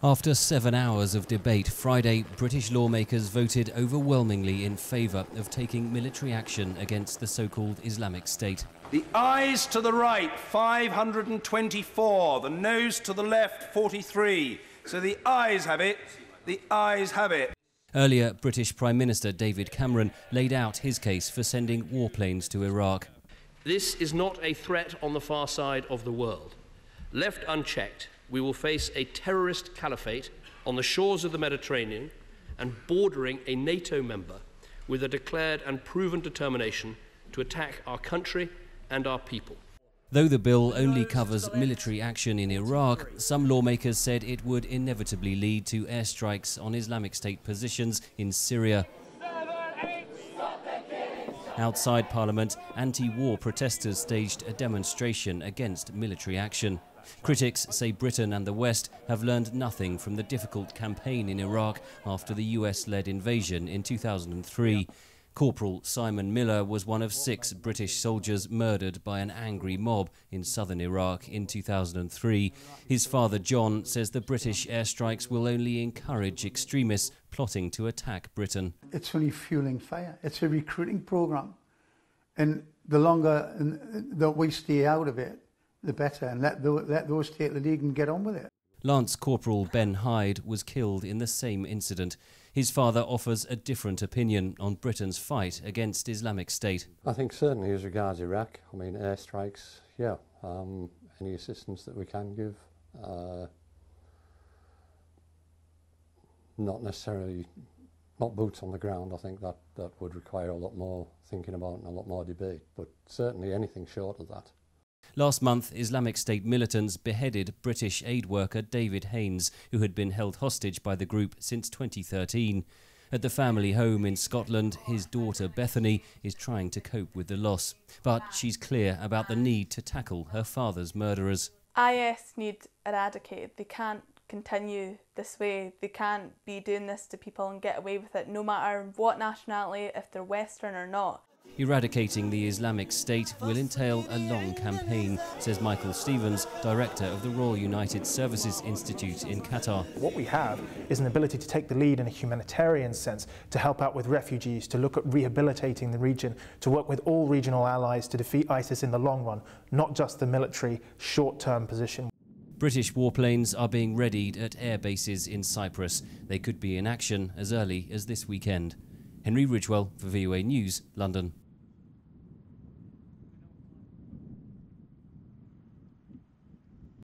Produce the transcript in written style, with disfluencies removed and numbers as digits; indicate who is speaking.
Speaker 1: After 7 hours of debate Friday, British lawmakers voted overwhelmingly in favour of taking military action against the so-called Islamic State.
Speaker 2: The ayes to the right, 524. The noes to the left, 43. So the ayes have it. The ayes have it.
Speaker 1: Earlier, British Prime Minister David Cameron laid out his case for sending warplanes to Iraq.
Speaker 3: This is not a threat on the far side of the world. Left unchecked, we will face a terrorist caliphate on the shores of the Mediterranean and bordering a NATO member with a declared and proven determination to attack our country and our people.
Speaker 1: Though the bill only covers military action in Iraq, some lawmakers said it would inevitably lead to airstrikes on Islamic State positions in Syria. Outside Parliament, anti-war protesters staged a demonstration against military action. Critics say Britain and the West have learned nothing from the difficult campaign in Iraq after the US-led invasion in 2003. Corporal Simon Miller was one of 6 British soldiers murdered by an angry mob in southern Iraq in 2003. His father John says the British airstrikes will only encourage extremists plotting to attack Britain.
Speaker 4: It's only fueling fire. It's a recruiting programme. And the longer that we stay out of it, the better, and let those take the lead and get on with it.
Speaker 1: Lance Corporal Ben Hyde was killed in the same incident. His father offers a different opinion on Britain's fight against Islamic State.
Speaker 5: I think certainly as regards Iraq, I mean airstrikes, yeah, any assistance that we can give, not necessarily, not boots on the ground. I think that would require a lot more thinking about and a lot more debate, but certainly anything short of that.
Speaker 1: Last month, Islamic State militants beheaded British aid worker David Haines, who had been held hostage by the group since 2013. At the family home in Scotland, his daughter Bethany is trying to cope with the loss. But she's clear about the need to tackle her father's murderers.
Speaker 6: IS need eradicated. They can't continue this way. They can't be doing this to people and get away with it, no matter what nationality, if they're Western or not.
Speaker 1: Eradicating the Islamic State will entail a long campaign, says Michael Stevens, director of the Royal United Services Institute in Qatar.
Speaker 7: What we have is an ability to take the lead in a humanitarian sense, to help out with refugees, to look at rehabilitating the region, to work with all regional allies to defeat ISIS in the long run, not just the military short-term position.
Speaker 1: British warplanes are being readied at air bases in Cyprus. They could be in action as early as this weekend. Henry Ridgwell for VOA News, London.